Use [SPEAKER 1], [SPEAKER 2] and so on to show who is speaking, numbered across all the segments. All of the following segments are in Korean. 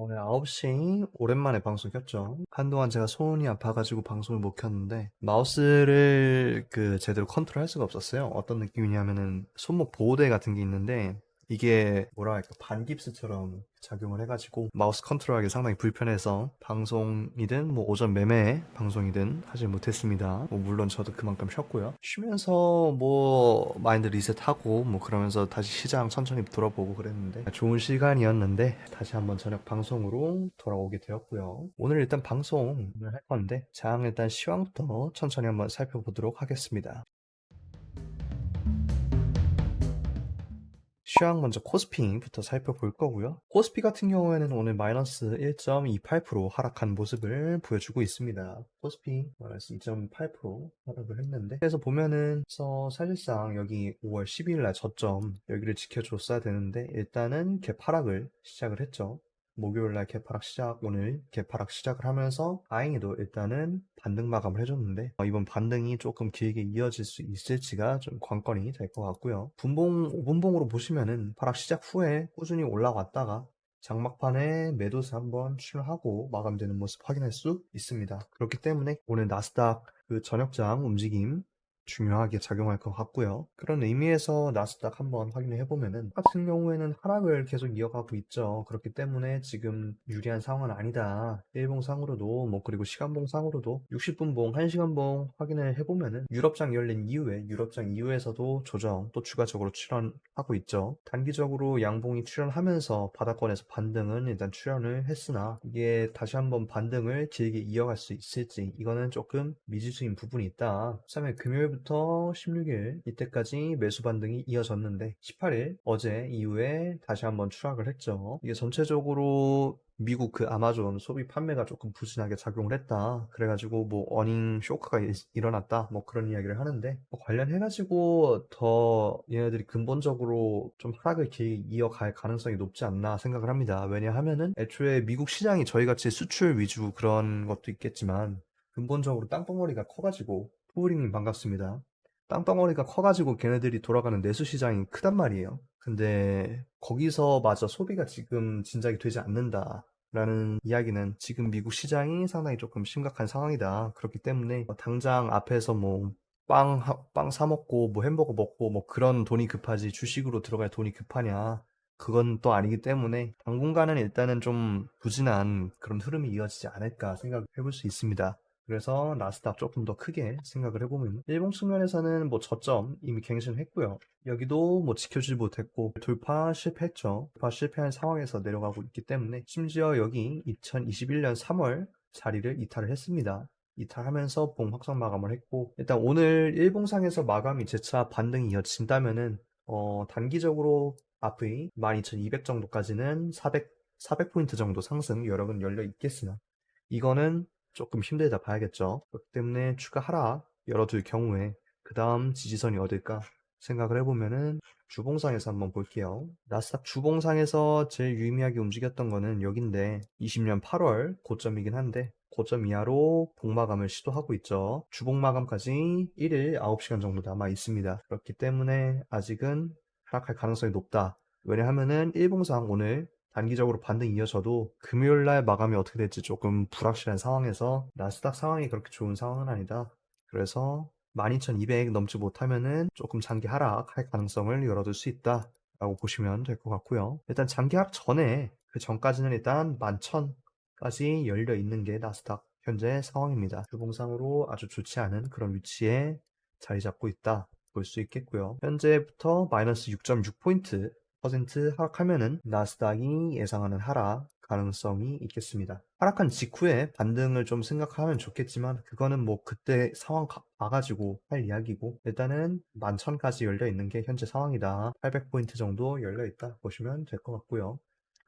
[SPEAKER 1] 오늘 9시 오랜만에 방송 켰죠. 한동안 제가 손이 아파가지고 방송을 못 켰는데 마우스를 제대로 컨트롤 할 수가 없었어요. 어떤 느낌이냐면은 손목 보호대 같은 게 있는데 이게 뭐라 할까 반깁스처럼 작용을 해가지고 마우스 컨트롤하기 상당히 불편해서 방송이든 뭐 오전 매매 방송이든 하질 못했습니다. 뭐 물론 저도 그만큼 쉬었고요. 쉬면서 뭐 마인드 리셋하고 뭐 그러면서 다시 시장 천천히 돌아보고 그랬는데 좋은 시간이었는데 다시 한번 저녁 방송으로 돌아오게 되었고요. 오늘 일단 방송을 할 건데 장 일단 시황부터 천천히 한번 살펴보도록 하겠습니다. 시황 먼저 코스피부터 살펴볼 거고요. 코스피 같은 경우에는 오늘 마이너스 1.28% 하락한 모습을 보여주고 있습니다. 코스피 마이너스 2.8% 하락을 했는데 그래서 보면은 사실상 여기 5월 12일 날 저점 여기를 지켜줬어야 되는데 일단은 개파락을 시작을 했죠. 목요일 날 개파락 시작, 오늘 개파락 시작을 하면서 다행히도 일단은 반등 마감을 해줬는데 이번 반등이 조금 길게 이어질 수 있을지가 좀 관건이 될 것 같고요. 분봉, 5분봉으로 보시면은 파락 시작 후에 꾸준히 올라왔다가 장막판에 매도세 한번 출하고 마감되는 모습 확인할 수 있습니다. 그렇기 때문에 오늘 나스닥 저녁장 움직임 중요하게 작용할 것 같고요. 그런 의미에서 나스닥 한번 확인해 보면은 같은 경우에는 하락을 계속 이어가고 있죠. 그렇기 때문에 지금 유리한 상황은 아니다. 일봉상으로도 뭐 그리고 시간봉상으로도 60분봉, 1시간봉 확인을 해보면은 유럽장 열린 이후에 유럽장 이후에서도 조정 또 추가적으로 출현하고 있죠. 단기적으로 양봉이 출현하면서 바닥권에서 반등은 일단 출현을 했으나 이게 다시 한번 반등을 길게 이어갈 수 있을지 이거는 조금 미지수인 부분이 있다. 3일 금요일부터 16일 이때까지 매수 반등이 이어졌는데 18일 어제 이후에 다시 한번 추락을 했죠. 이게 전체적으로 미국 아마존 소비 판매가 조금 부진하게 작용을 했다. 그래가지고 뭐 어닝 쇼크가 일어났다. 뭐 그런 이야기를 하는데 뭐 관련해가지고 더 얘네들이 근본적으로 좀 하락을 길게 이어갈 가능성이 높지 않나 생각을 합니다. 왜냐하면은 애초에 미국 시장이 저희같이 수출 위주 그런 것도 있겠지만 근본적으로 땅덩어리가 커가지고 포브리님 반갑습니다. 땅덩어리가 커가지고 걔네들이 돌아가는 내수 시장이 크단 말이에요. 근데 거기서마저 소비가 지금 진작이 되지 않는다. 라는 이야기는 지금 미국 시장이 상당히 조금 심각한 상황이다. 그렇기 때문에 당장 앞에서 뭐 빵 사 먹고 뭐 햄버거 먹고 뭐 그런 돈이 급하지 주식으로 들어갈 돈이 급하냐. 그건 또 아니기 때문에 당분간은 일단은 좀 부진한 그런 흐름이 이어지지 않을까 생각해 볼 수 있습니다. 그래서 나스닥 조금 더 크게 생각을 해보면 일봉 측면에서는 뭐 저점 이미 갱신했고요. 여기도 뭐 지켜주지 못했고 돌파 실패했죠. 돌파 실패한 상황에서 내려가고 있기 때문에 심지어 여기 2021년 3월 자리를 이탈을 했습니다. 이탈하면서 봉 확정 마감을 했고 일단 오늘 일봉상에서 마감이 재차 반등이 이어진다면은 단기적으로 앞의 12,200 정도까지는 400포인트 정도 상승 여력은 열려 있겠으나 이거는 조금 힘들다 봐야겠죠. 그렇기 때문에 추가 하락 열어둘 경우에 그 다음 지지선이 어딜까 생각을 해보면은 주봉상에서 한번 볼게요. 나스닥 주봉상에서 제일 유의미하게 움직였던 거는 여긴데 20년 8월 고점이긴 한데 고점 이하로 복마감을 시도하고 있죠. 주봉마감까지 1일 9시간 정도 남아 있습니다. 그렇기 때문에 아직은 하락할 가능성이 높다. 왜냐하면은 일봉상 오늘 단기적으로 반등 이어져도 금요일 날 마감이 어떻게 될지 조금 불확실한 상황에서 나스닥 상황이 그렇게 좋은 상황은 아니다. 그래서 12,200 넘지 못하면은 조금 장기 하락할 가능성을 열어둘 수 있다. 라고 보시면 될 것 같고요. 일단 장기 하락 전에 그 전까지는 일단 11,000까지 열려 있는 게 나스닥 현재 상황입니다. 주봉상으로 아주 좋지 않은 그런 위치에 자리 잡고 있다. 볼 수 있겠고요. 현재부터 마이너스 6.6포인트 퍼센트 하락하면은 나스닥이 예상하는 하락 가능성이 있겠습니다. 하락한 직후에 반등을 좀 생각하면 좋겠지만 그거는 뭐 그때 상황 봐가지고 할 이야기고 일단은 11,000까지 열려 있는 게 현재 상황이다. 800포인트 정도 열려 있다 보시면 될 것 같고요.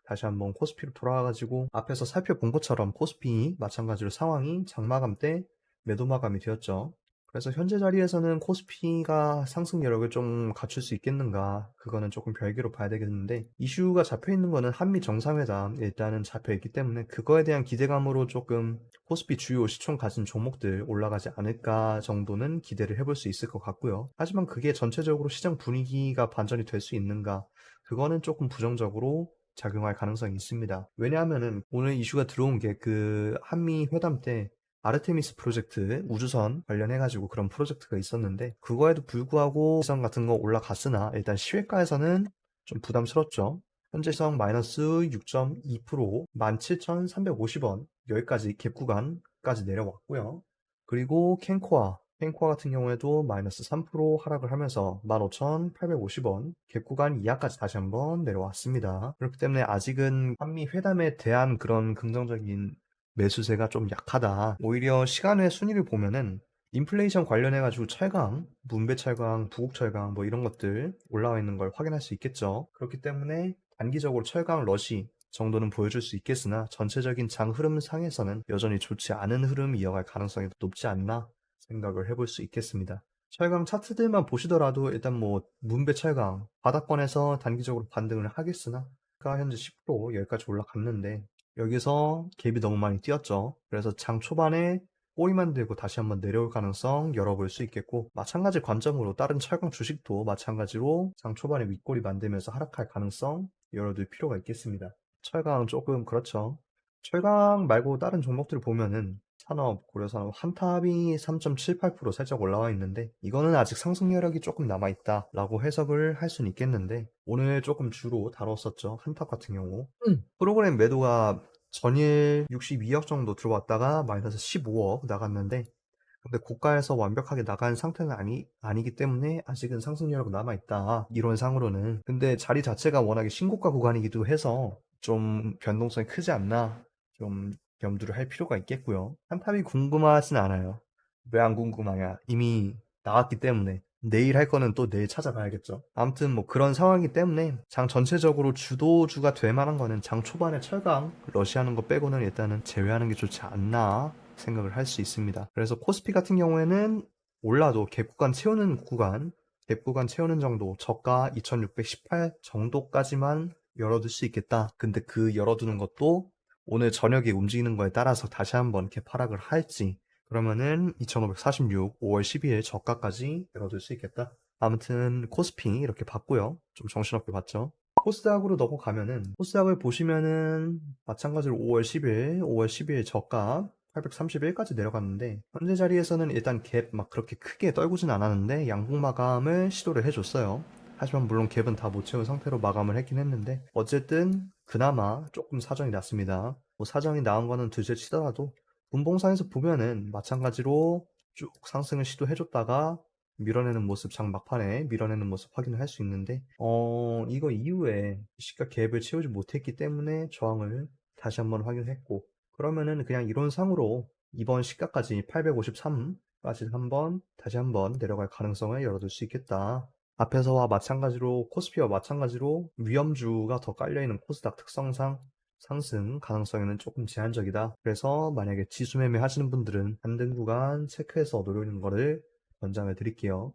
[SPEAKER 1] 다시 한번 코스피로 돌아와가지고 앞에서 살펴본 것처럼 코스피 마찬가지로 상황이 장마감 때 매도 마감이 되었죠. 그래서 현재 자리에서는 코스피가 상승 여력을 좀 갖출 수 있겠는가 그거는 조금 별개로 봐야 되겠는데 이슈가 잡혀 있는 거는 한미 정상회담 일단은 잡혀 있기 때문에 그거에 대한 기대감으로 조금 코스피 주요 시총 가진 종목들 올라가지 않을까 정도는 기대를 해볼 수 있을 것 같고요. 하지만 그게 전체적으로 시장 분위기가 반전이 될 수 있는가 그거는 조금 부정적으로 작용할 가능성이 있습니다. 왜냐하면은 오늘 이슈가 들어온 게 그 한미 회담 때 아르테미스 프로젝트 우주선 관련해가지고 그런 프로젝트가 있었는데 그거에도 불구하고 시선 같은 거 올라갔으나 일단 시외가에서는 좀 부담스럽죠. 현재성 마이너스 6.2% 17,350원 여기까지 갭 구간까지 내려왔고요. 그리고 캔코아 같은 경우에도 마이너스 3% 하락을 하면서 15,850원 갭 구간 이하까지 다시 한번 내려왔습니다. 그렇기 때문에 아직은 한미 회담에 대한 그런 긍정적인 매수세가 좀 약하다. 오히려 시간의 순위를 보면은 인플레이션 관련해가지고 철강, 문배철강, 부국철강 뭐 이런 것들 올라와 있는 걸 확인할 수 있겠죠. 그렇기 때문에 단기적으로 철강 러시 정도는 보여줄 수 있겠으나 전체적인 장 흐름상에서는 여전히 좋지 않은 흐름 이어갈 가능성이 높지 않나 생각을 해볼 수 있겠습니다. 철강 차트들만 보시더라도 일단 뭐 문배 철강 바닥권에서 단기적으로 반등을 하겠으나 가 현재 10% 여기까지 올라갔는데 여기서 갭이 너무 많이 뛰었죠. 그래서 장 초반에 꼬리만 들고 다시 한번 내려올 가능성 열어볼 수 있겠고 마찬가지 관점으로 다른 철강 주식도 마찬가지로 장 초반에 윗꼬리 만들면서 하락할 가능성 열어둘 필요가 있겠습니다. 철강 조금 그렇죠. 철강 말고 다른 종목들 보면은 산업, 고려산업 한탑이 3.78% 살짝 올라와 있는데 이거는 아직 상승 여력이 조금 남아있다라고 해석을 할 수는 있겠는데 오늘 조금 주로 다뤘었죠. 한탑 같은 경우 프로그램 매도가 전일 62억 정도 들어왔다가 마이너스 15억 나갔는데 근데 고가에서 완벽하게 나간 상태는 아니기 때문에 아직은 상승 여력 남아있다. 이론상으로는. 근데 자리 자체가 워낙에 신고가 구간이기도 해서 좀 변동성이 크지 않나 좀 염두를 할 필요가 있겠고요. 한탑이 궁금하진 않아요. 왜 안 궁금하냐? 이미 나왔기 때문에. 내일 할 거는 또 내일 찾아봐야겠죠. 아무튼 뭐 그런 상황이기 때문에 장 전체적으로 주도주가 될 만한 거는 장 초반에 철강, 러시아는 거 빼고는 일단은 제외하는 게 좋지 않나 생각을 할 수 있습니다. 그래서 코스피 같은 경우에는 올라도 갭 구간 채우는 정도, 저가 2618 정도까지만 열어둘 수 있겠다. 근데 그 열어두는 것도 오늘 저녁에 움직이는 거에 따라서 다시 한번 갭 하락을 할지 그러면은 2546 5월 12일 저가까지 열어둘 수 있겠다. 아무튼 코스피 이렇게 봤고요. 좀 정신없게 봤죠. 코스닥으로 넘어가면은 코스닥을 보시면은 마찬가지로 5월 10일 저가 831까지 내려갔는데 현재 자리에서는 일단 갭 막 그렇게 크게 떨구진 않았는데 양봉 마감을 시도를 해줬어요. 하지만 물론 갭은 다 못 채운 상태로 마감을 했긴 했는데 어쨌든 그나마 조금 사정이 났습니다. 뭐 사정이 나은 거는 둘째 치더라도 분봉상에서 보면은 마찬가지로 쭉 상승을 시도해줬다가 밀어내는 모습, 장 막판에 밀어내는 모습 확인을 할 수 있는데, 이거 이후에 시가 갭을 채우지 못했기 때문에 저항을 다시 한번 확인했고, 그러면은 그냥 이론상으로 이번 시가까지 853까지 다시 한번 내려갈 가능성을 열어둘 수 있겠다. 앞에서와 마찬가지로 코스피와 마찬가지로 위험주가 더 깔려있는 코스닥 특성상 상승 가능성에는 조금 제한적이다. 그래서 만약에 지수 매매 하시는 분들은 반등 구간 체크해서 노리는 거를 권장을 드릴게요.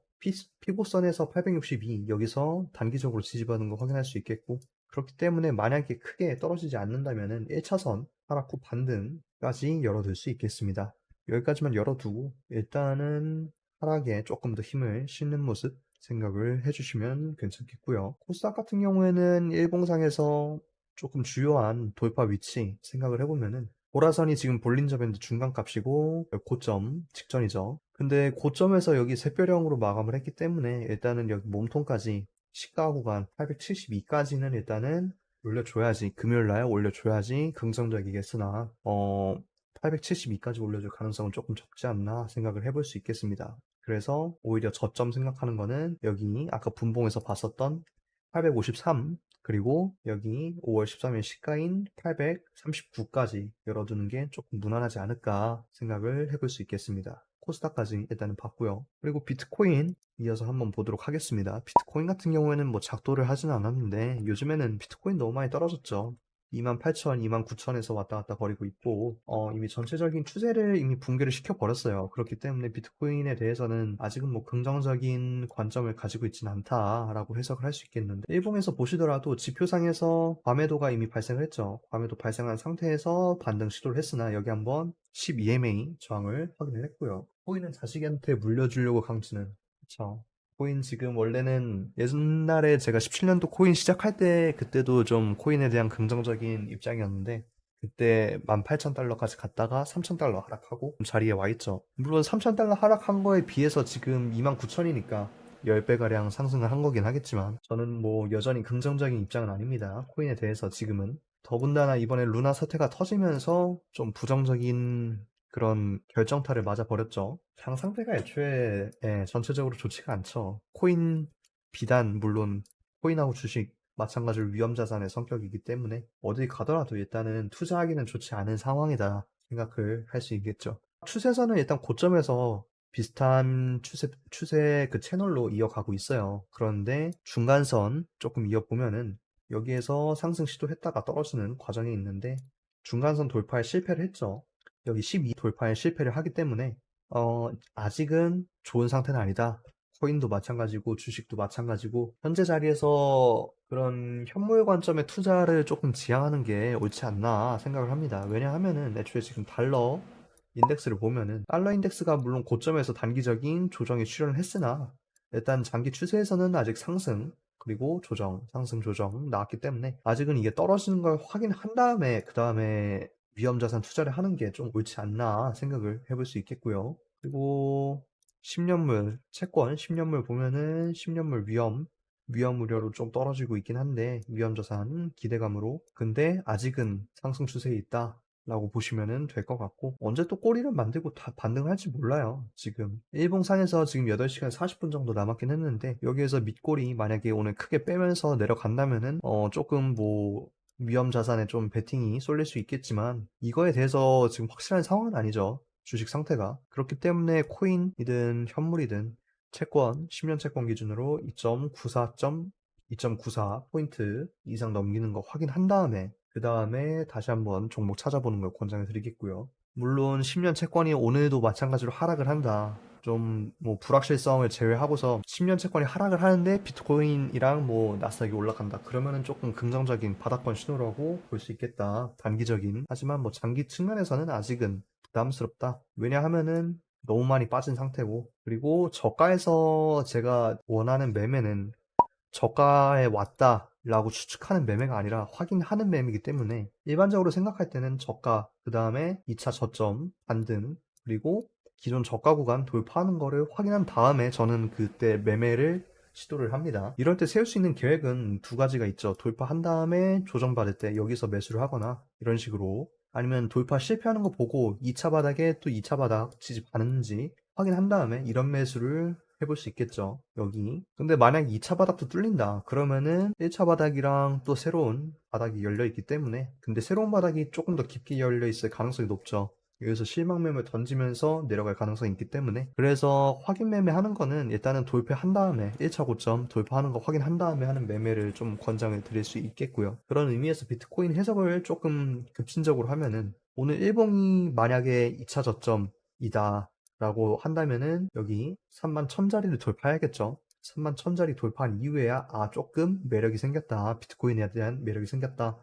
[SPEAKER 1] 피보선에서 862 여기서 단기적으로 지지받는 거 확인할 수 있겠고 그렇기 때문에 만약에 크게 떨어지지 않는다면 1차선 하락 후 반등까지 열어둘 수 있겠습니다. 여기까지만 열어두고 일단은 하락에 조금 더 힘을 실는 모습 생각을 해주시면 괜찮겠고요. 코스닥 같은 경우에는 일봉상에서 조금 주요한 돌파 위치 생각을 해보면은 보라선이 지금 볼린저 밴드 중간값이고 고점 직전이죠. 근데 고점에서 여기 샛별형으로 마감을 했기 때문에 일단은 여기 몸통까지 시가 구간 872까지는 일단은 올려줘야지 금요일날 올려줘야지 긍정적이겠으나 872까지 올려줄 가능성은 조금 적지 않나 생각을 해볼 수 있겠습니다. 그래서 오히려 저점 생각하는 거는 여기 아까 분봉에서 봤었던 853 그리고 여기 5월 13일 시가인 839까지 열어두는 게 조금 무난하지 않을까 생각을 해볼 수 있겠습니다. 코스닥까지 일단은 봤고요. 그리고 비트코인 이어서 한번 보도록 하겠습니다. 비트코인 같은 경우에는 뭐 작도를 하진 않았는데 요즘에는 비트코인 너무 많이 떨어졌죠. 28,000, 29,000에서 왔다 갔다 거리고 있고 이미 전체적인 추세를 이미 붕괴를 시켜버렸어요. 그렇기 때문에 비트코인에 대해서는 아직은 뭐 긍정적인 관점을 가지고 있지는 않다라고 해석을 할 수 있겠는데 일봉에서 보시더라도 지표상에서 과매도가 이미 발생을 했죠. 과매도 발생한 상태에서 반등 시도를 했으나 여기 한번 12MA 저항을 확인을 했고요. 코인은 자식한테 물려주려고 강추는 그쵸. 코인 지금 원래는 옛날에 제가 17년도 코인 시작할 때 그때도 좀 코인에 대한 긍정적인 입장이었는데 그때 18,000달러까지 갔다가 3,000달러 하락하고 자리에 와 있죠. 물론 3,000달러 하락한 거에 비해서 지금 29,000이니까 10배가량 상승을 한 거긴 하겠지만 저는 뭐 여전히 긍정적인 입장은 아닙니다. 코인에 대해서 지금은. 더군다나 이번에 루나 사태가 터지면서 좀 부정적인 그런 결정타를 맞아버렸죠. 장 상태가 애초에 전체적으로 좋지가 않죠. 코인 비단 물론 코인하고 주식 마찬가지로 위험자산의 성격이기 때문에 어디 가더라도 일단은 투자하기는 좋지 않은 상황이다 생각을 할 수 있겠죠. 추세선은 일단 고점에서 비슷한 추세 그 채널로 이어가고 있어요. 그런데 중간선 조금 이어보면은 여기에서 상승 시도했다가 떨어지는 과정이 있는데 중간선 돌파에 실패를 했죠. 여기 12 돌파에 실패를 하기 때문에 아직은 좋은 상태는 아니다. 코인도 마찬가지고 주식도 마찬가지고 현재 자리에서 그런 현물 관점의 투자를 조금 지향하는 게 옳지 않나 생각을 합니다. 왜냐하면은 애초에 지금 달러 인덱스를 보면은 달러 인덱스가 물론 고점에서 단기적인 조정에 출현을 했으나 일단 장기 추세에서는 아직 상승 그리고 조정, 상승 조정 나왔기 때문에 아직은 이게 떨어지는 걸 확인한 다음에 그 다음에 위험자산 투자를 하는 게 좀 옳지 않나 생각을 해볼 수 있겠고요. 그리고 10년물, 채권 10년물 보면은 10년물 위험 우려로 좀 떨어지고 있긴 한데 위험자산 기대감으로 근데 아직은 상승 추세에 있다. 라고 보시면 될 것 같고 언제 또 꼬리를 만들고 다 반등할지 몰라요. 지금 일봉상에서 지금 8시간 40분 정도 남았긴 했는데 여기에서 밑꼬리 만약에 오늘 크게 빼면서 내려간다면은 조금 뭐 위험 자산에 좀 베팅이 쏠릴 수 있겠지만 이거에 대해서 지금 확실한 상황은 아니죠. 주식 상태가. 그렇기 때문에 코인이든 현물이든 채권 10년 채권 기준으로 2.94 포인트 이상 넘기는 거 확인한 다음에 그 다음에 다시 한번 종목 찾아보는 걸 권장해 드리겠고요. 물론 10년 채권이 오늘도 마찬가지로 하락을 한다. 좀 뭐 불확실성을 제외하고서 10년 채권이 하락을 하는데 비트코인이랑 뭐 나스닥이 올라간다. 그러면은 조금 긍정적인 바닥권 신호라고 볼 수 있겠다. 단기적인. 하지만 뭐 장기 측면에서는 아직은 부담스럽다. 왜냐하면은 너무 많이 빠진 상태고 그리고 저가에서 제가 원하는 매매는 저가에 왔다라고 추측하는 매매가 아니라 확인하는 매매이기 때문에 일반적으로 생각할 때는 저가, 그 다음에 2차 저점, 반등, 그리고 기존 저가 구간 돌파하는 거를 확인한 다음에 저는 그때 매매를 시도를 합니다. 이럴 때 세울 수 있는 계획은 두 가지가 있죠. 돌파한 다음에 조정받을 때 여기서 매수를 하거나 이런 식으로 아니면 돌파 실패하는 거 보고 2차 바닥에 또 2차 바닥 지지받는지 확인한 다음에 이런 매수를 해볼 수 있겠죠. 여기. 근데 만약 2차 바닥도 뚫린다. 그러면은 1차 바닥이랑 또 새로운 바닥이 열려 있기 때문에 근데 새로운 바닥이 조금 더 깊게 열려 있을 가능성이 높죠. 여기서 실망 매물 던지면서 내려갈 가능성이 있기 때문에 그래서 확인 매매 하는 거는 일단은 돌파한 다음에 1차 고점 돌파하는 거 확인한 다음에 하는 매매를 좀 권장을 드릴 수 있겠고요. 그런 의미에서 비트코인 해석을 조금 급진적으로 하면은 오늘 일봉이 만약에 2차 저점이다 라고 한다면은 여기 31,000자리를 돌파해야겠죠. 31,000자리 돌파한 이후에야 조금 매력이 생겼다. 비트코인에 대한 매력이 생겼다.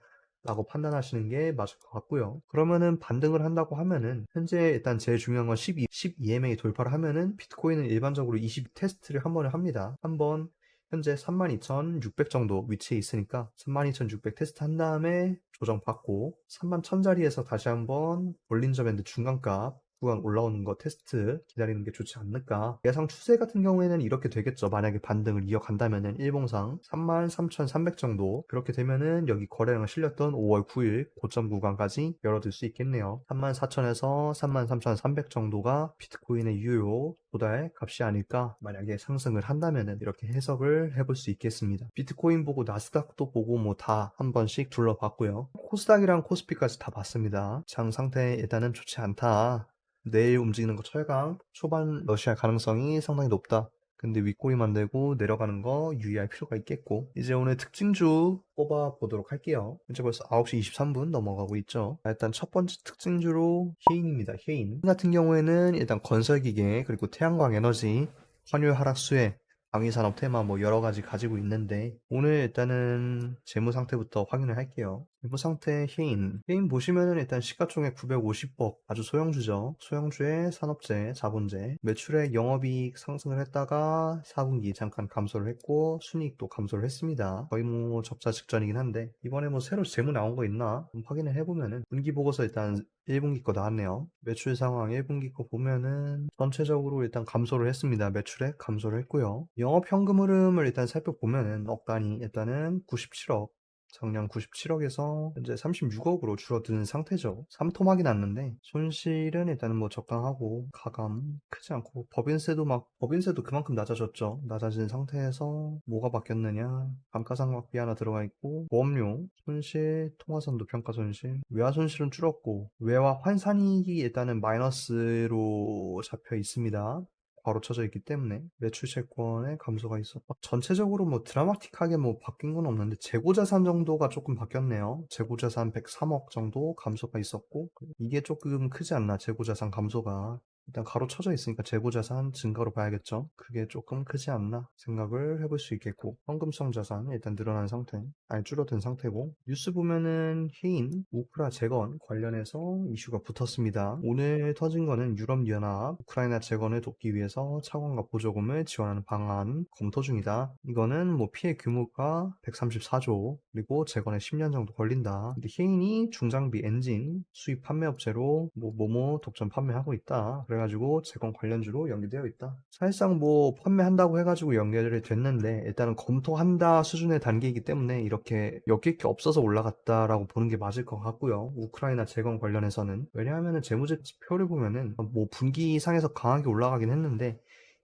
[SPEAKER 1] 라고 판단하시는 게 맞을 것 같고요. 그러면은 반등을 한다고 하면은 현재 일단 제일 중요한 건 12EMA 돌파를 하면은 비트코인은 일반적으로 20 테스트를 한 번을 합니다. 한 번 현재 32,600 정도 위치에 있으니까 32,600 테스트 한 다음에 조정받고 31,000자리에서 다시 한번 볼린저 밴드 중간값 구간 올라오는 거 테스트 기다리는 게 좋지 않을까. 예상 추세 같은 경우에는 이렇게 되겠죠. 만약에 반등을 이어간다면은 일봉상 33,300 정도 그렇게 되면은 여기 거래량 실렸던 5월 9일 고점 구간까지 열어둘 수 있겠네요. 34,000에서 33,300 정도가 비트코인의 유효 도달 값이 아닐까. 만약에 상승을 한다면은 이렇게 해석을 해볼 수 있겠습니다. 비트코인 보고 나스닥도 보고 뭐 다 한 번씩 둘러봤고요. 코스닥이랑 코스피까지 다 봤습니다. 장 상태 일단은 좋지 않다. 내일 움직이는 거 철강, 초반 러시아 가능성이 상당히 높다. 근데 윗꼬리 만들고 내려가는 거 유의할 필요가 있겠고 이제 오늘 특징주 뽑아 보도록 할게요. 이제 벌써 9시 23분 넘어가고 있죠. 일단 첫 번째 특징주로 헤인입니다. 헤인 같은 경우에는 일단 건설기계 그리고 태양광 에너지 환율 하락 수혜 방위산업 테마 뭐 여러 가지 가지고 있는데 오늘 일단은 재무 상태부터 확인을 할게요. 일부 상태 해인 보시면은 일단 시가총액 950억 아주 소형주죠. 소형주의 산업재, 자본재, 매출액 영업이익 상승을 했다가 4분기 잠깐 감소를 했고 순이익도 감소를 했습니다. 거의 뭐 적자 직전이긴 한데 이번에 뭐 새로 재무 나온 거 있나 확인을 해보면은 분기 보고서 일단 1분기 거 나왔네요. 매출 상황 1분기 거 보면은 전체적으로 일단 감소를 했습니다. 매출액 감소를 했고요. 영업 현금 흐름을 일단 살펴보면은 억 단위 일단은 97억, 작년 97억에서 현재 36억으로 줄어드는 상태죠. 삼토막이 났는데 손실은 일단은 뭐 적당하고 가감 크지 않고 법인세도 그만큼 낮아졌죠. 낮아진 상태에서 뭐가 바뀌었느냐, 감가상각비 하나 들어가 있고 보험료 손실, 통화선도 평가 손실, 외화 손실은 줄었고 외화 환산이익이 일단은 마이너스로 잡혀 있습니다. 바로 쳐져 있기 때문에 매출 채권의 감소가 있어. 전체적으로 뭐 드라마틱하게 뭐 바뀐 건 없는데 재고자산 정도가 조금 바뀌었네요. 재고자산 103억 정도 감소가 있었고 이게 조금 크지 않나 재고자산 감소가. 일단 가로 쳐져 있으니까 재고자산 증가로 봐야겠죠. 그게 조금 크지 않나 생각을 해볼 수 있겠고 현금성 자산 일단 늘어난 상태, 아니 줄어든 상태고 뉴스 보면은 해인, 우크라 재건 관련해서 이슈가 붙었습니다. 오늘 터진 거는 유럽연합 우크라이나 재건을 돕기 위해서 차관과 보조금을 지원하는 방안 검토 중이다. 이거는 뭐 피해 규모가 134조 그리고 재건에 10년 정도 걸린다. 근데 해인이 중장비 엔진 수입 판매 업체로 모모 독점 판매하고 있다. 그래가지고 재건 관련주로 연계되어 있다. 사실상 뭐 판매한다고 해가지고 연결이 됐는데 일단은 검토한다 수준의 단계이기 때문에 이렇게 엮일 게 없어서 올라갔다라고 보는 게 맞을 것 같고요. 우크라이나 재건 관련해서는 왜냐하면은 재무제 지표를 보면은 뭐 분기 이상에서 강하게 올라가긴 했는데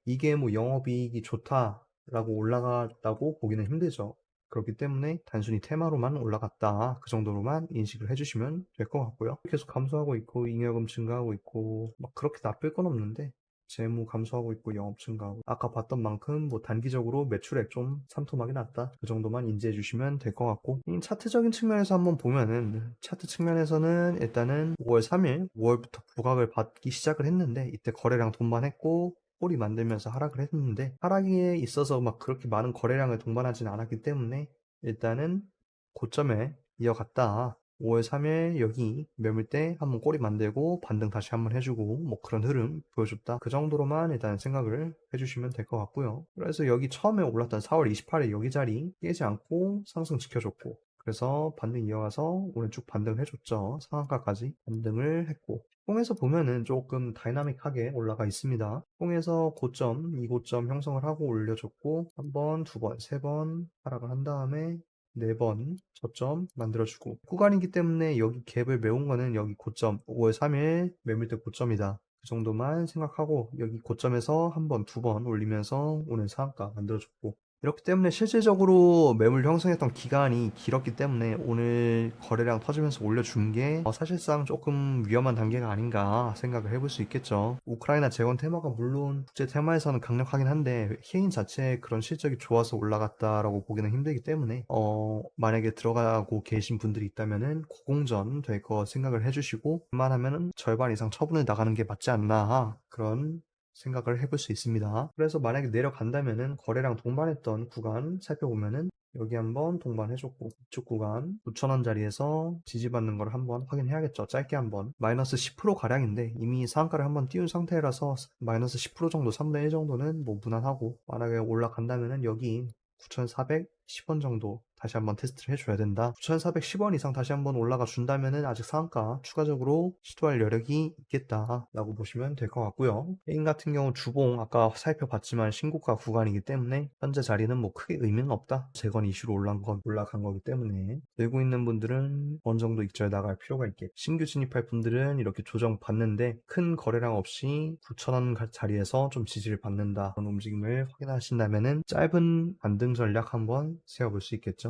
[SPEAKER 1] 이게 뭐 영업이익이 좋다라고 올라갔다고 보기는 힘들죠. 그렇기 때문에 단순히 테마로만 올라갔다 그 정도로만 인식을 해주시면 될 것 같고요. 계속 감소하고 있고 잉여금 증가하고 있고 막 그렇게 나쁠 건 없는데 재무 감소하고 있고 영업 증가하고 아까 봤던 만큼 뭐 단기적으로 매출액 좀 삼토막이 났다 그 정도만 인지해 주시면 될 것 같고 차트적인 측면에서 한번 보면은 차트 측면에서는 일단은 5월 3일 5월부터 부각을 받기 시작을 했는데 이때 거래량 돈반했고 꼬리 만들면서 하락을 했는데 하락에 있어서 막 그렇게 많은 거래량을 동반하지는 않았기 때문에 일단은 고점에 이어갔다. 5월 3일 여기 매물대 한번 꼬리 만들고 반등 다시 한번 해주고 뭐 그런 흐름 보여줬다. 그 정도로만 일단 생각을 해주시면 될 것 같고요. 그래서 여기 처음에 올랐던 4월 28일 여기 자리 깨지 않고 상승 지켜줬고 그래서 반등 이어가서 오늘 쭉 반등해줬죠. 상한가까지 반등을 했고 콩에서 보면은 조금 다이나믹하게 올라가 있습니다. 콩에서 고점, 이 고점 형성을 하고 올려줬고 한 번, 두 번, 세 번 하락을 한 다음에 4번 저점 만들어주고 구간이기 때문에 여기 갭을 메운 거는 여기 고점 5월 3일 매물대 고점이다. 그 정도만 생각하고 여기 고점에서 한 번, 두 번 올리면서 오늘 상한가 만들어줬고 이렇기 때문에 실질적으로 매물 형성했던 기간이 길었기 때문에 오늘 거래량 터지면서 올려준 게 사실상 조금 위험한 단계가 아닌가 생각을 해볼 수 있겠죠. 우크라이나 재건 테마가 물론 국제 테마에서는 강력하긴 한데 해인 자체의 그런 실적이 좋아서 올라갔다라고 보기는 힘들기 때문에 만약에 들어가고 계신 분들이 있다면은 고공전 될 거 생각을 해주시고 웬만하면은 절반 이상 처분을 나가는 게 맞지 않나 그런 생각을 해볼 수 있습니다. 그래서 만약에 내려간다면은 거래량 동반했던 구간 살펴보면은 여기 한번 동반해줬고 이쪽 구간 9,000원 자리에서 지지받는 걸 한번 확인해야겠죠. 짧게 한번 마이너스 10% 가량인데 이미 상한가를 한번 띄운 상태라서 마이너스 10% 정도 3분의 1 정도는 뭐 무난하고 만약에 올라간다면은 여기 9,410원 정도 다시 한번 테스트를 해줘야 된다. 9,410원 이상 다시 한번 올라가 준다면은 아직 상한가 추가적으로 시도할 여력이 있겠다라고 보시면 될 것 같고요. 게임 같은 경우 주봉 아까 살펴봤지만 신고가 구간이기 때문에 현재 자리는 뭐 크게 의미는 없다. 재건 이슈로 올라간 거기 때문에 들고 있는 분들은 어느 정도 익절 나갈 필요가 있겠. 신규 진입할 분들은 이렇게 조정 받는데 큰 거래량 없이 9,000원 자리에서 좀 지지를 받는다. 그런 움직임을 확인하신다면은 짧은 반등 전략 한번 세워볼 수 있겠죠.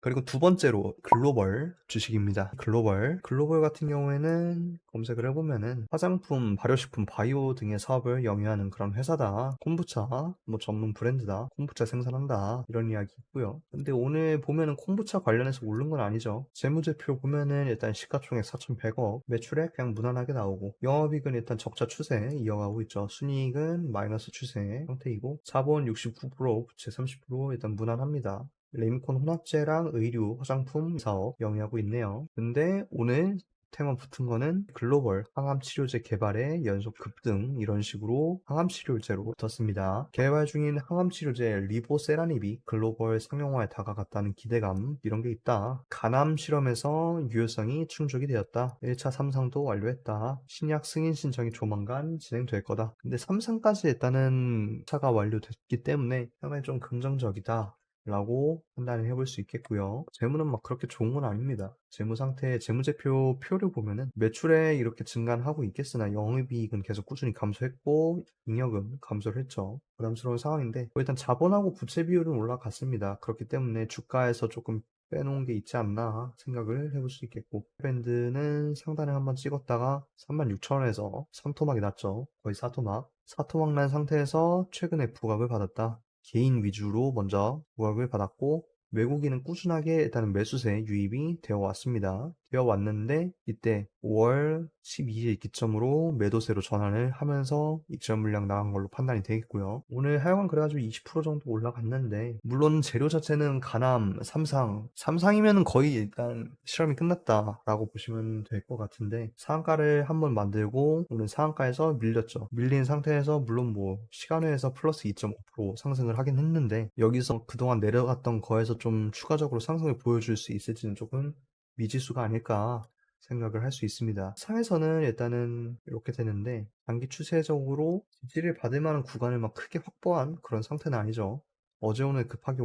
[SPEAKER 1] 그리고 두 번째로 글로벌 주식입니다. 글로벌 같은 경우에는 검색을 해보면은 화장품, 발효식품, 바이오 등의 사업을 영위하는 그런 회사다. 콤부차 뭐 전문 브랜드다. 콤부차 생산한다. 이런 이야기 있고요. 근데 오늘 보면은 콤부차 관련해서 오른 건 아니죠. 재무제표 보면은 일단 시가총액 4,100억, 매출액 그냥 무난하게 나오고 영업이익은 일단 적자 추세 이어가고 있죠. 순이익은 마이너스 추세 상태이고 자본 69%, 부채 30% 일단 무난합니다. 레미콘 혼합제랑 의류, 화장품 사업 영위하고 있네요. 근데 오늘 테마 붙은 거는 글로벌 항암치료제 개발의 연속 급등 이런 식으로 항암치료제로 붙었습니다. 개발 중인 항암치료제 리보세라닙이 글로벌 상용화에 다가갔다는 기대감 이런 게 있다. 간암 실험에서 유효성이 충족이 되었다. 1차 3상도 완료했다. 신약 승인 신청이 조만간 진행될 거다. 근데 3상까지 일단은 차가 완료됐기 때문에 상당히 좀 긍정적이다. 라고 판단을 해볼 수 있겠고요. 재무는 막 그렇게 좋은 건 아닙니다. 재무 상태, 재무제표 표를 보면은 매출에 이렇게 증가는 하고 있겠으나 영업이익은 계속 꾸준히 감소했고 잉여금 감소를 했죠. 부담스러운 상황인데 일단 자본하고 부채 비율은 올라갔습니다. 그렇기 때문에 주가에서 조금 빼놓은 게 있지 않나 생각을 해볼 수 있겠고 밴드는 상단을 한번 찍었다가 36,000원에서 3토막이 났죠. 거의 4토막. 4토막 난 상태에서 최근에 부각을 받았다. 개인 위주로 먼저 부각을 받았고 외국인은 꾸준하게 일단은 매수세 유입이 되어 왔습니다. 되어 왔는데 이때 5월 12일 기점으로 매도세로 전환을 하면서 익절 물량 나간 걸로 판단이 되겠고요. 오늘 하여간 그래가지고 20% 정도 올라갔는데 물론 재료 자체는 가남, 삼상이면 거의 일단 실험이 끝났다라고 보시면 될 것 같은데 상한가를 한번 만들고 오늘 상한가에서 밀렸죠. 밀린 상태에서 물론 뭐 시간외에서 플러스 2.5% 상승을 하긴 했는데 여기서 그동안 내려갔던 거에서 좀 추가적으로 상승을 보여줄 수 있을지는 조금 미지수가 아닐까 생각을 할 수 있습니다. 상에서는 일단은 이렇게 되는데 단기 추세적으로 지지를 받을 만한 구간을 막 크게 확보한 그런 상태는 아니죠. 어제 오늘 급하게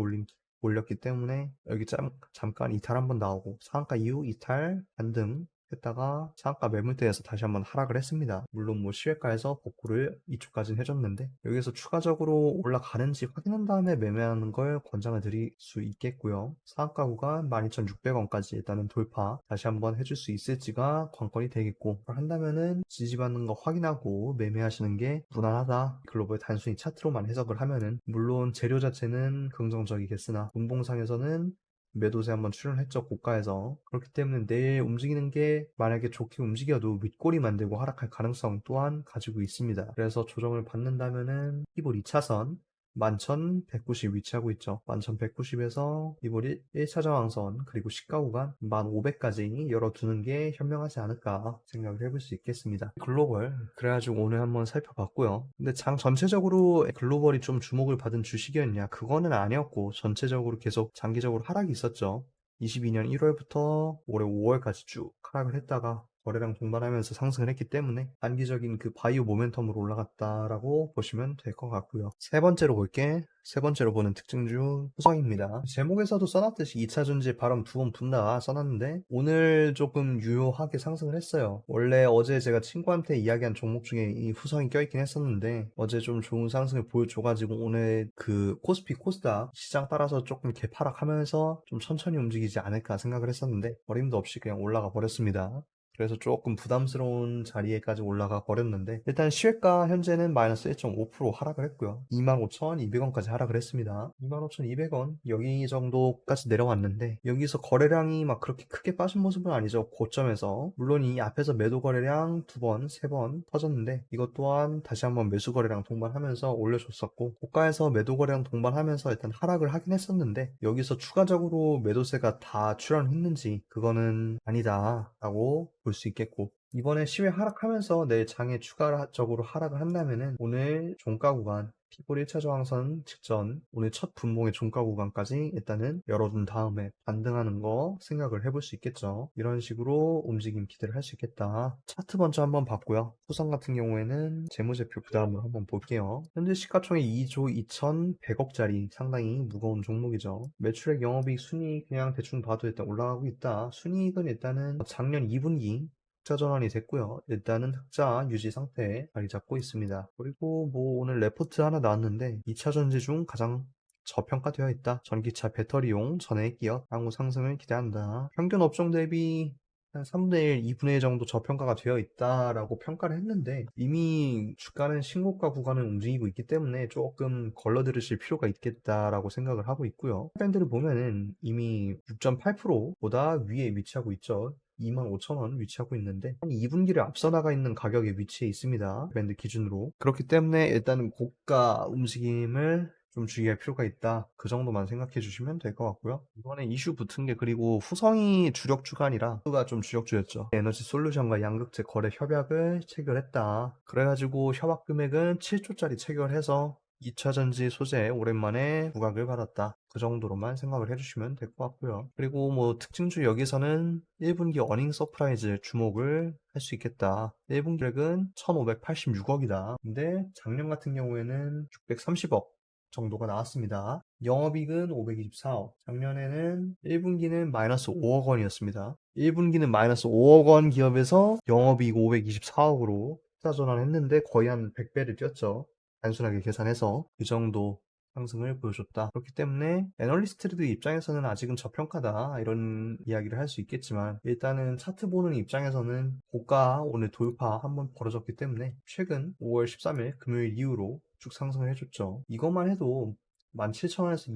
[SPEAKER 1] 올렸기 때문에 여기 잠깐 이탈 한번 나오고 상한가 이후 이탈 반등 했다가 상한가 매물대에서 다시 한번 하락을 했습니다. 물론 뭐 시외가에서 복구를 이쪽까지는 해줬는데 여기서 추가적으로 올라가는지 확인한 다음에 매매하는 걸 권장을 드릴 수 있겠고요. 상한가 구간 12,600원까지 일단은 돌파 다시 한번 해줄 수 있을지가 관건이 되겠고 한다면은 지지받는 거 확인하고 매매하시는 게 무난하다. 글로벌 단순히 차트로만 해석을 하면은 물론 재료 자체는 긍정적이겠으나 분봉상에서는 매도세 한번 출연했죠, 고가에서. 그렇기 때문에 내일 움직이는 게 만약에 좋게 움직여도 윗꼬리 만들고 하락할 가능성 또한 가지고 있습니다. 그래서 조정을 받는다면은 히볼 2차선 11,190 위치하고 있죠. 11,190에서 히볼 1차 저항선 그리고 시가 구간 1,500까지 열어두는 게 현명하지 않을까 생각을 해볼 수 있겠습니다. 글로벌 그래가지고 오늘 한번 살펴봤고요. 근데 장 전체적으로 글로벌이 좀 주목을 받은 주식이었냐? 그거는 아니었고 전체적으로 계속 장기적으로 하락이 있었죠. 22년 1월부터 올해 5월까지 쭉 하락을 했다가 거래량 동반하면서 상승을 했기 때문에 단기적인 그 바이오 모멘텀으로 올라갔다라고 보시면 될 것 같고요. 세 번째로 볼게. 세 번째로 보는 특징 중 후성입니다. 제목에서도 써놨듯이 2차 전지 바람 두 번 분다 써놨는데 오늘 조금 유효하게 상승을 했어요. 원래 어제 제가 친구한테 이야기한 종목 중에 이 후성이 껴있긴 했었는데 어제 좀 좋은 상승을 보여줘가지고 오늘 그 코스피 코스닥 시장 따라서 조금 개파락하면서 좀 천천히 움직이지 않을까 생각을 했었는데 어림도 없이 그냥 올라가 버렸습니다. 그래서 조금 부담스러운 자리에까지 올라가 버렸는데 일단 시외가 현재는 마이너스 1.5% 하락을 했고요. 25,200원까지 하락을 했습니다. 25,200원 여기 정도까지 내려왔는데 여기서 거래량이 막 그렇게 크게 빠진 모습은 아니죠. 고점에서 물론 이 앞에서 매도 거래량 두 번, 세 번 터졌는데 이것 또한 다시 한번 매수 거래량 동반하면서 올려줬었고 고가에서 매도 거래량 동반하면서 일단 하락을 하긴 했었는데 여기서 추가적으로 매도세가 다 출현했는지 그거는 아니다 라고 볼 수 있겠고 이번에 시외 하락하면서 내일 장에 추가적으로 하락을 한다면은 오늘 종가 구간 피볼 1차 저항선 직전 오늘 첫 분봉의 종가 구간까지 일단은 열어둔 다음에 반등하는 거 생각을 해볼 수 있겠죠. 이런 식으로 움직임 기대를 할 수 있겠다. 차트 먼저 한번 봤고요. 후성 같은 경우에는 재무제표 그 다음으로 한번 볼게요. 현재 시가총액 2조 2,100억짜리 상당히 무거운 종목이죠. 매출액 영업이익 순이익 그냥 대충 봐도 일단 올라가고 있다. 순이익은 일단은 작년 2분기 흑자 전환이 됐고요. 일단은 흑자 유지 상태에 자리 잡고 있습니다. 그리고 뭐 오늘 레포트 하나 나왔는데 2차 전지 중 가장 저평가되어 있다. 전기차 배터리용 전해액 기업 향후 상승을 기대한다. 평균 업종 대비 한 3분의 1, 2분의 1 정도 저평가가 되어 있다라고 평가를 했는데 이미 주가는 신고가 구간을 움직이고 있기 때문에 조금 걸러들으실 필요가 있겠다라고 생각을 하고 있고요. 밴드를 보면은 이미 6.8%보다 위에 위치하고 있죠. 25,000원 위치하고 있는데 한 2분기를 앞서 나가 있는 가격에 위치해 있습니다. 밴드 기준으로. 그렇기 때문에 일단은 고가 움직임을 좀 주의할 필요가 있다. 그 정도만 생각해 주시면 될 것 같고요. 이번에 이슈 붙은 게 그리고 후성이 주력주가 아니라 후가 좀 주력주였죠. 에너지 솔루션과 양극재 거래 협약을 체결했다. 그래가지고 협약 금액은 7조짜리 체결해서 2차전지 소재에 오랜만에 부각을 받았다. 그 정도로만 생각을 해주시면 될 것 같고요. 그리고 뭐 특징주 여기서는 1분기 어닝 서프라이즈 주목을 할 수 있겠다. 1분기 획은 1586억이다. 근데 작년 같은 경우에는 630억 정도가 나왔습니다. 영업이익은 524억. 작년에는 1분기는 마이너스 5억 원이었습니다. 1분기는 마이너스 5억 원 기업에서 영업이익 524억으로 전환했는데 거의 한 100배를 뛰었죠. 단순하게 계산해서 그 정도 상승을 보여줬다. 그렇기 때문에 애널리스트들 입장에서는 아직은 저평가다 이런 이야기를 할 수 있겠지만 일단은 차트 보는 입장에서는 고가 오늘 돌파 한번 벌어졌기 때문에 최근 5월 13일 금요일 이후로 쭉 상승을 해줬죠. 이것만 해도 17,000원에서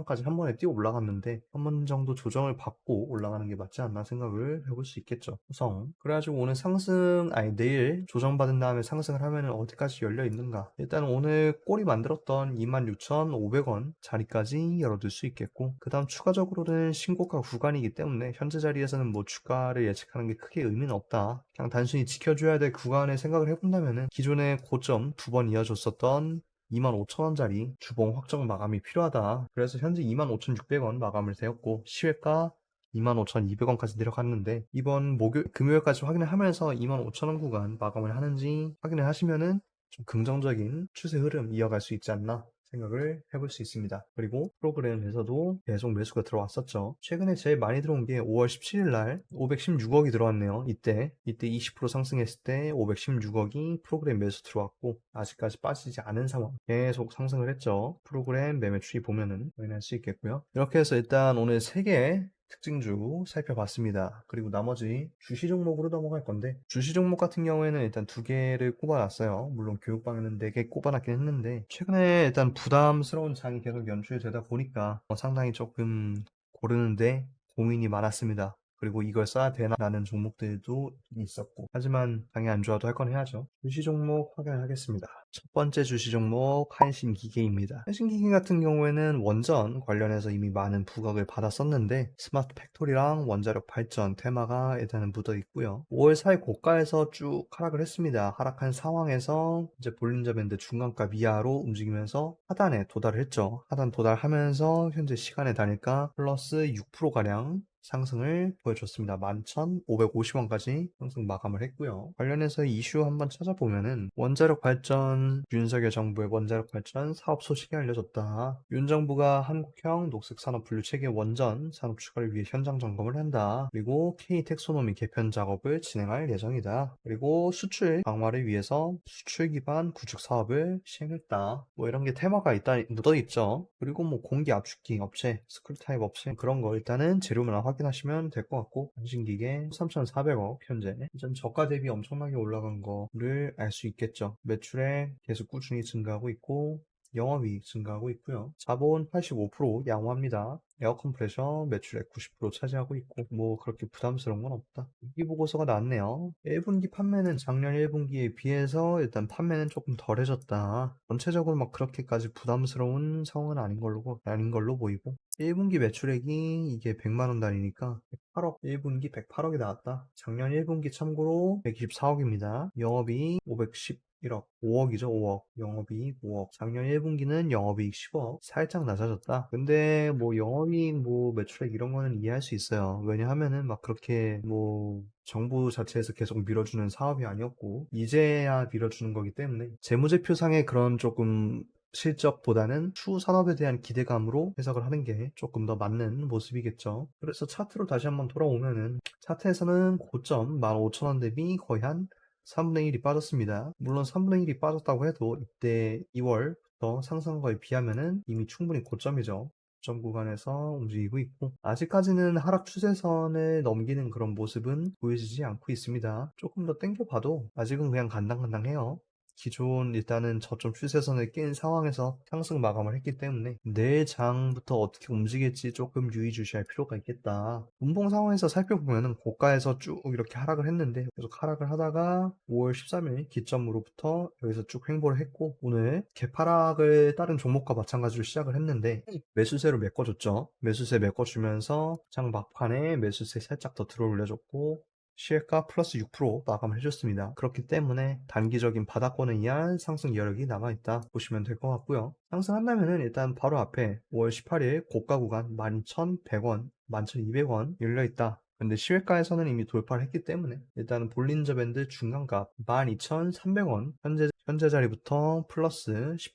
[SPEAKER 1] 27,000원까지 한 번에 뛰어 올라갔는데 한 번 정도 조정을 받고 올라가는 게 맞지 않나 생각을 해볼 수 있겠죠. 우선 그래가지고 오늘 내일 조정받은 다음에 상승을 하면 어디까지 열려 있는가. 일단 오늘 꼬리 만들었던 26,500원 자리까지 열어둘 수 있겠고 그 다음 추가적으로는 신고가 구간이기 때문에 현재 자리에서는 뭐 주가를 예측하는 게 크게 의미는 없다. 그냥 단순히 지켜줘야 될 구간을 생각을 해본다면은 기존의 고점 두 번 이어줬었던 25,000원짜리 주봉 확정 마감이 필요하다. 그래서 현재 25,600원 마감을 되었고 시외가 25,200원까지 내려갔는데 이번 금요일까지 확인을 하면서 25,000원 구간 마감을 하는지 확인을 하시면은 좀 긍정적인 추세 흐름 이어갈 수 있지 않나 생각을 해볼 수 있습니다. 그리고 프로그램에서도 계속 매수가 들어왔었죠. 최근에 제일 많이 들어온 게 5월 17일 날 516억이 들어왔네요. 이때 20% 상승했을 때 516억이 프로그램 매수 들어왔고 아직까지 빠지지 않은 상황 계속 상승을 했죠. 프로그램 매매 추이 보면은 확인할 수 있겠고요. 이렇게 해서 일단 오늘 3개 특징주 살펴봤습니다. 그리고 나머지 주시 종목으로 넘어갈 건데 주시 종목 같은 경우에는 일단 2개를 꼽아놨어요. 물론 교육방에는 4개 꼽아놨긴 했는데 최근에 일단 부담스러운 장이 계속 연출되다 보니까 상당히 조금 고르는데 고민이 많았습니다. 그리고 이걸 써야 되나라는 종목들도 있었고 하지만 장이 안 좋아도 할 건 해야죠. 주시 종목 확인하겠습니다. 첫 번째 주시 종목 한신기계입니다. 한신기계 같은 경우에는 원전 관련해서 이미 많은 부각을 받았었는데 스마트 팩토리랑 원자력 발전 테마가 일단은 묻어 있고요. 5월 4일 고가에서 쭉 하락을 했습니다. 하락한 상황에서 이제 볼린저 밴드 중간가 이하로 움직이면서 하단에 도달을 했죠. 하단 도달하면서 현재 시간의 단위가 플러스 6%가량 상승을 보여줬습니다. 11,550원까지 상승 마감을 했고요. 관련해서 이슈 한번 찾아보면은 원자력 발전, 윤석열 정부의 원자력 발전 사업 소식이 알려졌다. 윤 정부가 한국형 녹색 산업 분류 체계 원전 산업 추가를 위해 현장 점검을 한다. 그리고 K 텍소노미 개편 작업을 진행할 예정이다. 그리고 수출 강화를 위해서 수출 기반 구축 사업을 시행했다. 뭐 이런 게 테마가 묻어 있죠. 그리고 뭐 공기 압축기 업체, 스크류 타입 업체 그런 거 일단은 재료만 확인하시면 될 것 같고 한신기계 3,400억 현재 전 저가 대비 엄청나게 올라간 거를 알 수 있겠죠. 매출액 계속 꾸준히 증가하고 있고 영업이익 증가하고 있고요. 자본 85% 양호합니다. 에어컴프레셔 매출액 90% 차지하고 있고 뭐 그렇게 부담스러운 건 없다. 이기 보고서가 나왔네요. 1분기 판매는 작년 1분기에 비해서 일단 판매는 조금 덜해졌다. 전체적으로 막 그렇게까지 부담스러운 상황은 아닌 걸로 보이고 1분기 매출액이 이게 100만 원 단위니까 108억 1분기 108억이 나왔다. 작년 1분기 참고로 124억입니다. 영업이 511억 5억이죠 5억 영업이익 5억 작년 1분기는 영업이익 10억 살짝 낮아졌다. 근데 뭐 영업이익 뭐 매출액 이런 거는 이해할 수 있어요. 왜냐하면은 막 그렇게 뭐 정부 자체에서 계속 밀어주는 사업이 아니었고 이제야 밀어주는 거기 때문에 재무제표상의 그런 조금 실적보다는 추후 산업에 대한 기대감으로 해석을 하는 게 조금 더 맞는 모습이겠죠. 그래서 차트로 다시 한번 돌아오면은 차트에서는 고점 15,000원 대비 거의 한 3분의 1이 빠졌습니다. 물론 3분의 1이 빠졌다고 해도 이때 2월부터 상승한 거에 비하면은 이미 충분히 고점이죠. 고점 구간에서 움직이고 있고 아직까지는 하락 추세선을 넘기는 그런 모습은 보여지지 않고 있습니다. 조금 더 땡겨봐도 아직은 그냥 간당간당해요. 기존 일단은 저점 추세선을 깬 상황에서 상승 마감을 했기 때문에 내일 장부터 어떻게 움직일지 조금 유의주시할 필요가 있겠다. 분봉 상황에서 살펴보면은 고가에서 쭉 이렇게 하락을 했는데 계속 하락을 하다가 5월 13일 기점으로부터 여기서 쭉 횡보를 했고 오늘 개파락을 다른 종목과 마찬가지로 시작을 했는데 매수세로 메꿔줬죠. 매수세 메꿔주면서 장 막판에 매수세 살짝 더 들어 올려줬고 시혜가 플러스 6% 마감을 해줬습니다. 그렇기 때문에 단기적인 바닥권에 의한 상승 여력이 남아있다 보시면 될 것 같고요. 상승한다면은 일단 바로 앞에 5월 18일 고가 구간 11,100원, 11,200원 열려있다. 근데 시외가에서는 이미 돌파를 했기 때문에 일단은 볼린저 밴드 중간값 12,300원 현재 자리부터 플러스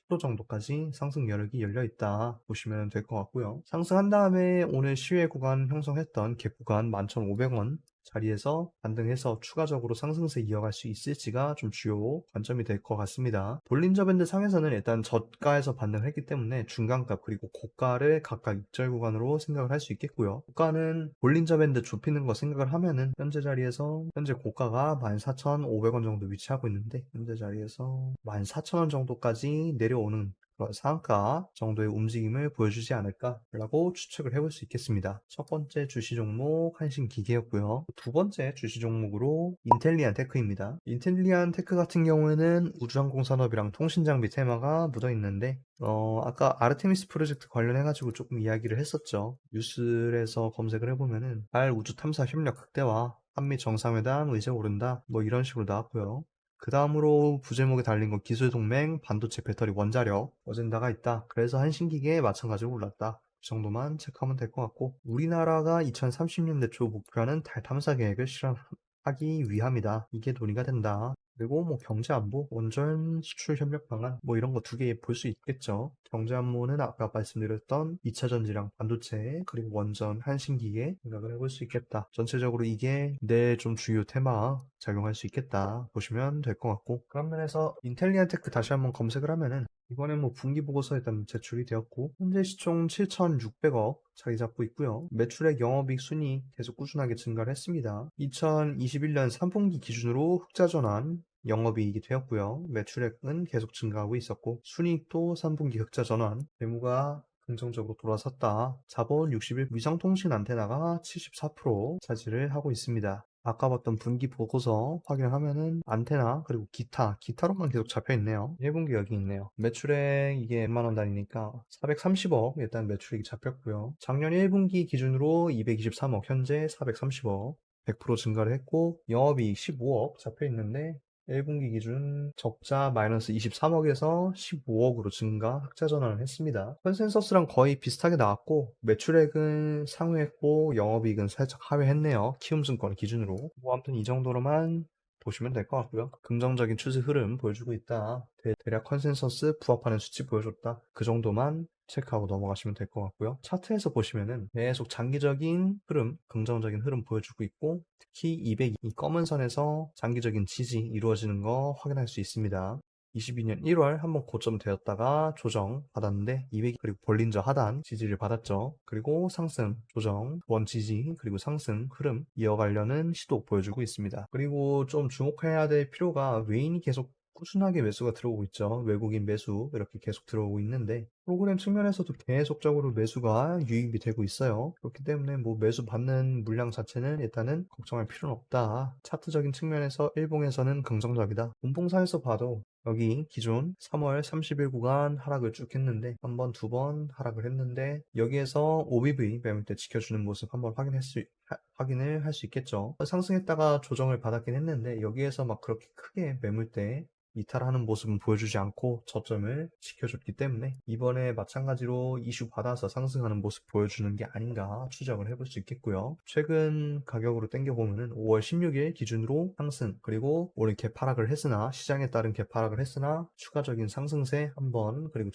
[SPEAKER 1] 10% 정도까지 상승 여력이 열려있다 보시면 될 것 같고요. 상승한 다음에 오늘 시외 구간 형성했던 갭 구간 11,500원 자리에서 반등해서 추가적으로 상승세 이어갈 수 있을지가 좀 주요 관점이 될 것 같습니다. 볼린저 밴드 상에서는 일단 저가에서 반등했기 때문에 중간값 그리고 고가를 각각 익절 구간으로 생각을 할 수 있겠고요. 고가는 볼린저 밴드 좁히는 거 생각을 하면은 현재 자리에서 현재 고가가 14,500원 정도 위치하고 있는데 현재 자리에서 14,000원 정도까지 내려오는 그런 상한가 정도의 움직임을 보여주지 않을까라고 추측을 해볼 수 있겠습니다. 첫 번째 주시 종목 한신기계였고요. 두 번째 주시 종목으로 인텔리안 테크입니다. 인텔리안 테크 같은 경우에는 우주항공산업이랑 통신장비 테마가 묻어있는데 아까 아르테미스 프로젝트 관련해가지고 조금 이야기를 했었죠. 뉴스에서 검색을 해보면은 달 우주 탐사 협력 극대화, 한미 정상회담 의제 오른다 뭐 이런 식으로 나왔고요. 그 다음으로 부제목에 달린 건 기술동맹, 반도체 배터리 원자력, 어젠다가 있다. 그래서 한신기계에 마찬가지로 올랐다. 그 정도만 체크하면 될 것 같고 우리나라가 2030년대 초 목표하는 달 탐사 계획을 실현하기 위함이다. 이게 논의가 된다. 그리고 뭐 경제안보, 원전 수출 협력 방안 뭐 이런 거 두 개 볼 수 있겠죠. 경제안보는 아까 말씀드렸던 2차 전지랑 반도체 그리고 원전, 한신기계 생각을 해볼 수 있겠다. 전체적으로 이게 내일 좀 주요 테마 작용할 수 있겠다 보시면 될 것 같고 그런 면에서 인텔리안 테크 다시 한번 검색을 하면은 이번에 뭐 분기 보고서 일단 제출이 되었고 현재 시총 7,600억 자리 잡고 있고요. 매출액 영업이익 순이 계속 꾸준하게 증가를 했습니다. 2021년 3분기 기준으로 흑자 전환 영업이익이 되었고요. 매출액은 계속 증가하고 있었고 순이익도 3분기 흑자 전환, 재무가 긍정적으로 돌아섰다. 자본 61, 위성통신 안테나가 74% 차지를 하고 있습니다. 아까 봤던 분기 보고서 확인하면은 안테나 그리고 기타로만 계속 잡혀있네요. 1분기 여기 있네요. 매출액 이게 웬만원 단위니까 430억 일단 매출액이 잡혔고요. 작년 1분기 기준으로 223억 현재 430억 100% 증가를 했고 영업이익 15억 잡혀있는데 1분기 기준 적자 마이너스 23억에서 15억으로 증가 흑자 전환을 했습니다. 컨센서스랑 거의 비슷하게 나왔고 매출액은 상회했고 영업이익은 살짝 하회했네요. 키움증권 기준으로. 뭐 아무튼 이 정도로만 보시면 될 것 같고요. 긍정적인 추세 흐름 보여주고 있다. 대략 컨센서스 부합하는 수치 보여줬다. 그 정도만 체크하고 넘어가시면 될 것 같고요. 차트에서 보시면은 계속 장기적인 흐름, 긍정적인 흐름 보여주고 있고 특히 200, 이 검은 선에서 장기적인 지지 이루어지는 거 확인할 수 있습니다. 22년 1월 한번 고점 되었다가 조정 받았는데 200 그리고 볼린저 하단 지지를 받았죠. 그리고 상승, 조정, 원 지지 그리고 상승 흐름 이어가려는 시도 보여주고 있습니다. 그리고 좀 주목해야 될 필요가 외인이 계속 꾸준하게 매수가 들어오고 있죠. 외국인 매수 이렇게 계속 들어오고 있는데 프로그램 측면에서도 계속적으로 매수가 유입이 되고 있어요. 그렇기 때문에 뭐 매수 받는 물량 자체는 일단은 걱정할 필요는 없다. 차트적인 측면에서 일봉에서는 긍정적이다. 분봉사에서 봐도 여기 기존 3월 30일 구간 하락을 쭉 했는데 한 번, 두 번 하락을 했는데 여기에서 OBV 매물대 지켜주는 모습 한번 확인을 할 수 있겠죠. 상승했다가 조정을 받았긴 했는데 여기에서 막 그렇게 크게 매물대 이탈하는 모습은 보여주지 않고 저점을 지켜줬기 때문에 이번에 마찬가지로 이슈 받아서 상승하는 모습 보여주는 게 아닌가 추정을 해볼 수 있겠고요. 최근 가격으로 땡겨보면은 5월 16일 기준으로 상승 그리고 오늘 개파락을 했으나 시장에 따른 개파락을 했으나 추가적인 상승세 한번 그리고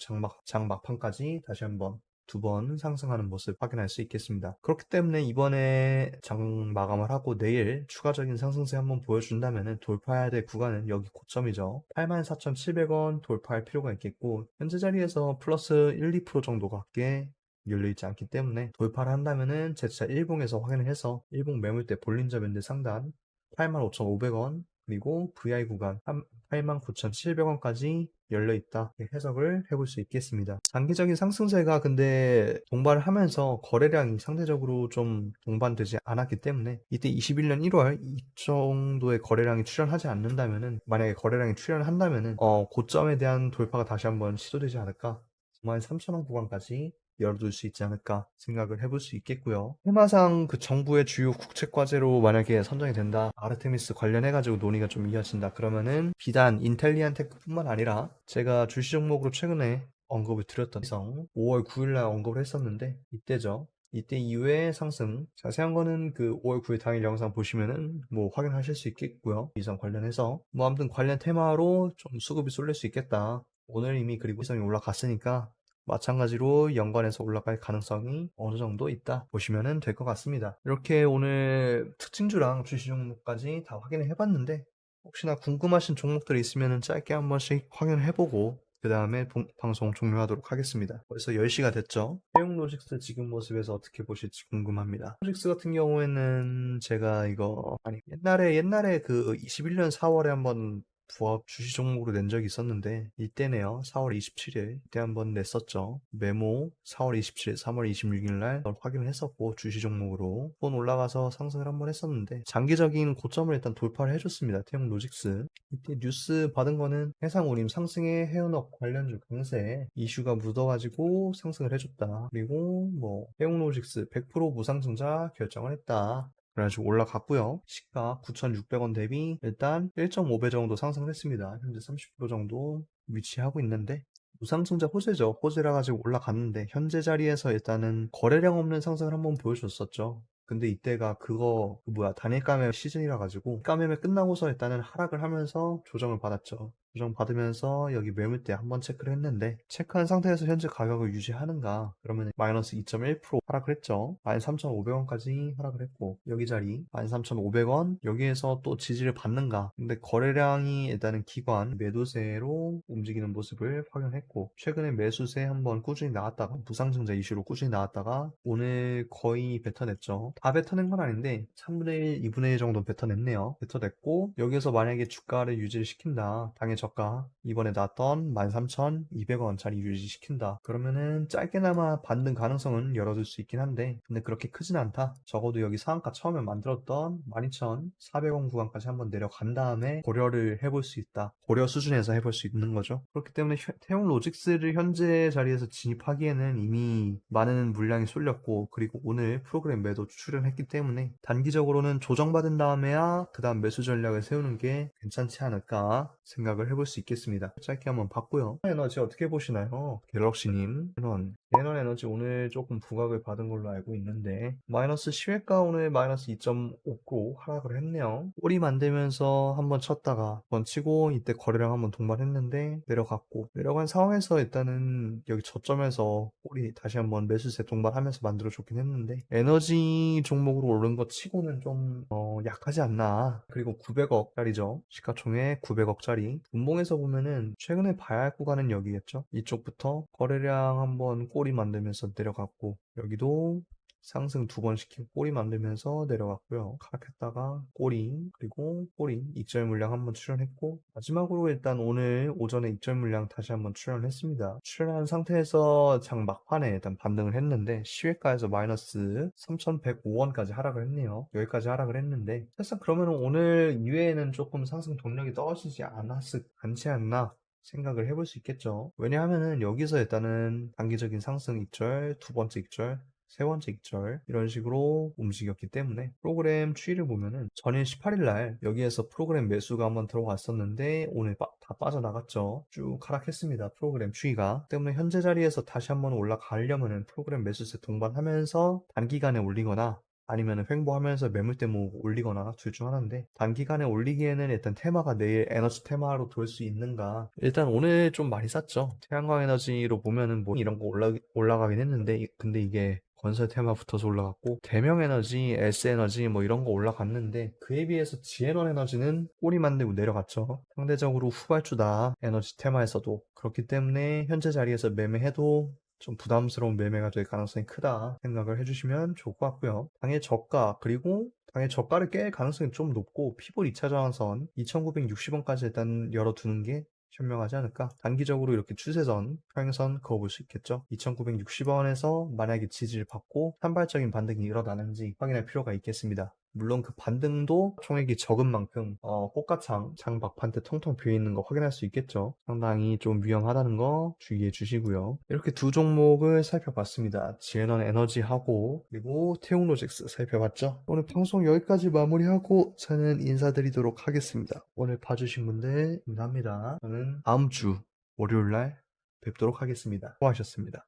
[SPEAKER 1] 장 막판까지 다시 한번 두 번 상승하는 모습 확인할 수 있겠습니다. 그렇기 때문에 이번에 장 마감을 하고 내일 추가적인 상승세 한번 보여준다면 돌파해야 될 구간은 여기 고점이죠. 84,700원 돌파할 필요가 있겠고 현재 자리에서 플러스 1, 2% 정도밖에 열려있지 않기 때문에 돌파를 한다면은 제차 일봉에서 확인을 해서 일봉 매물대 볼린저 밴드 상단 85,500원 그리고 VI 구간 89,700원까지 열려있다. 이렇게 해석을 해볼 수 있겠습니다. 장기적인 상승세가 근데 동반을 하면서 거래량이 상대적으로 좀 동반되지 않았기 때문에 이때 21년 1월 이 정도의 거래량이 출현하지 않는다면은, 만약에 거래량이 출현한다면은 고점에 대한 돌파가 다시 한번 시도되지 않을까, 93,000원 구간까지 열어둘 수 있지 않을까 생각을 해볼 수 있겠고요. 테마상 그 정부의 주요 국책 과제로 만약에 선정이 된다, 아르테미스 관련해가지고 논의가 좀 이어진다 그러면은 비단 인텔리안 테크뿐만 아니라 제가 주시 종목으로 최근에 언급을 드렸던 성 5월 9일날 언급을 했었는데 이때죠. 이때 이후에 상승, 자세한 거는 그 5월 9일 당일 영상 보시면은 뭐 확인하실 수 있겠고요. 이상 관련해서 뭐 아무튼 관련 테마로 좀 수급이 쏠릴 수 있겠다. 오늘 이미 그리고 이성이 올라갔으니까 마찬가지로 연관해서 올라갈 가능성이 어느 정도 있다 보시면 될 것 같습니다. 이렇게 오늘 특징주랑 주시 종목까지 다 확인을 해봤는데, 혹시나 궁금하신 종목들이 있으면 짧게 한 번씩 확인을 해보고 그 다음에 방송 종료하도록 하겠습니다. 벌써 10시가 됐죠. 세용로직스 지금 모습에서 어떻게 보실지 궁금합니다. 로직스 같은 경우에는 제가 이거 옛날에 그 21년 4월에 한번 부합 주시 종목으로 낸 적이 있었는데, 이때네요. 4월 27일 이때 한번 냈었죠. 메모 4월 27일, 3월 26일 날 확인을 했었고, 주시 종목으로 번 올라가서 상승을 한번 했었는데 장기적인 고점을 일단 돌파를 해줬습니다. 태용 로직스. 이때 뉴스 받은 거는 해상운임 상승에 해운업 관련주 강세 이슈가 묻어가지고 상승을 해줬다. 그리고 뭐 태용 로직스 100% 무상증자 결정을 했다. 그래가지고 올라갔고요. 시가 9,600원 대비 일단 1.5배 정도 상승을 했습니다. 현재 30% 정도 위치하고 있는데, 무상증자 호재죠. 호재라 가지고 올라갔는데 현재 자리에서 일단은 거래량 없는 상승을 한번 보여줬었죠. 근데 이때가 단일 감매 시즌이라 가지고 감매매 끝나고서 일단은 하락을 하면서 조정을 받았죠. 조정 받으면서 여기 매물대 한번 체크를 했는데, 체크한 상태에서 현재 가격을 유지하는가 그러면 마이너스 2.1% 하락을 했죠. 13,500원까지 하락을 했고, 여기 자리 13,500원 여기에서 또 지지를 받는가. 근데 거래량이 일단은 기관 매도세로 움직이는 모습을 확인했고, 최근에 매수세 한번 꾸준히 나왔다가 무상증자 이슈로 꾸준히 나왔다가 오늘 거의 뱉어냈죠. 다 뱉어낸 건 아닌데 3분의 1, 2분의 1 정도 뱉어냈네요. 뱉어냈고, 여기서 만약에 주가를 유지를 시킨다, 당일 저가 이번에 나왔던 13,200원짜리 유지시킨다 그러면은 짧게나마 반등 가능성은 열어둘 수 있긴 한데, 근데 그렇게 크진 않다. 적어도 여기 상한가 처음에 만들었던 12,400원 구간까지 한번 내려간 다음에 고려를 해볼 수 있다. 고려 수준에서 해볼 수 있는 거죠. 그렇기 때문에 태용 로직스를 현재 자리에서 진입하기에는 이미 많은 물량이 쏠렸고, 그리고 오늘 프로그램 매도 출연했기 때문에 단기적으로는 조정받은 다음에야 그 다음 매수 전략을 세우는 게 괜찮지 않을까 생각을 해볼 수 있겠습니다. 짧게 한번 봤고요. 에너지 어떻게 보시나요? 갤럭시님. 에넌 에너지 오늘 조금 부각을 받은 걸로 알고 있는데 마이너스 시외가 오늘 마이너스 2.5% 하락을 했네요. 꼬리 만들면서 한번 쳤다가 한번 치고 이때 거래량 한번 동반했는데 내려갔고, 내려간 상황에서 일단은 여기 저점에서 꼬리 다시 한번 매수세 동반하면서 만들어줬긴 했는데, 에너지 종목으로 오른 것 치고는 좀 약하지 않나. 그리고 900억짜리죠. 시가총액 900억짜리. 분봉에서 보면은 최근에 봐야 할 구간은 여기겠죠. 이쪽부터 거래량 한번 꼬리 만들면서 내려갔고, 여기도 상승 2번 시키고 꼬리 만들면서 내려갔고요. 하락했다가 꼬리, 그리고 꼬리, 익절 물량 한번 출현했고, 마지막으로 일단 오늘 오전에 익절 물량 다시 한번 출현을 했습니다. 출현한 상태에서 장 막판에 일단 반등을 했는데 시외가에서 마이너스 3,105원까지 하락을 했네요. 여기까지 하락을 했는데 사실상 그러면 오늘 이외에는 조금 상승 동력이 떨어지지 않지 않나 생각을 해볼 수 있겠죠. 왜냐하면은 여기서 일단은 단기적인 상승 익절, 두 번째 익절, 세 번째 익절 이런 식으로 움직였기 때문에, 프로그램 추이를 보면은 전일 18일날 여기에서 프로그램 매수가 한번 들어왔었는데 오늘 다 빠져나갔죠. 쭉 하락했습니다. 프로그램 추이가. 때문에 현재 자리에서 다시 한번 올라가려면은 프로그램 매수세 동반하면서 단기간에 올리거나 아니면 횡보하면서 매물대 모으고 올리거나 둘 중 하나인데, 단기간에 올리기에는 일단 테마가 내일 에너지 테마로 돌 수 있는가. 일단 오늘 좀 많이 쌌죠. 태양광 에너지로 보면은 뭐 이런 거 올라가긴 했는데, 근데 이게 건설 테마 붙어서 올라갔고, 대명 에너지, S 에너지 뭐 이런 거 올라갔는데 그에 비해서 지에넌 에너지는 꼬리 만들고 내려갔죠. 상대적으로 후발주다, 에너지 테마에서도. 그렇기 때문에 현재 자리에서 매매해도 좀 부담스러운 매매가 될 가능성이 크다 생각을 해주시면 좋을 것 같고요. 당일 저가 그리고 당연히 저가를 깰 가능성이 좀 높고 피볼 2차 저항선 2,960원까지 일단 열어두는 게 현명하지 않을까. 단기적으로 이렇게 추세선, 평행선 그어볼 수 있겠죠. 2,960원에서 만약에 지지를 받고 산발적인 반등이 일어나는지 확인할 필요가 있겠습니다. 물론 그 반등도 총액이 적은 만큼 꽃가창 장 막판대 통통 비어있는 거 확인할 수 있겠죠. 상당히 좀 위험하다는 거 주의해 주시고요. 이렇게 두 종목을 살펴봤습니다. 지에넌 에너지하고 그리고 태웅로직스 살펴봤죠. 오늘 방송 여기까지 마무리하고 저는 인사드리도록 하겠습니다. 오늘 봐주신 분들 감사합니다. 저는 다음 주 월요일날 뵙도록 하겠습니다. 수고하셨습니다.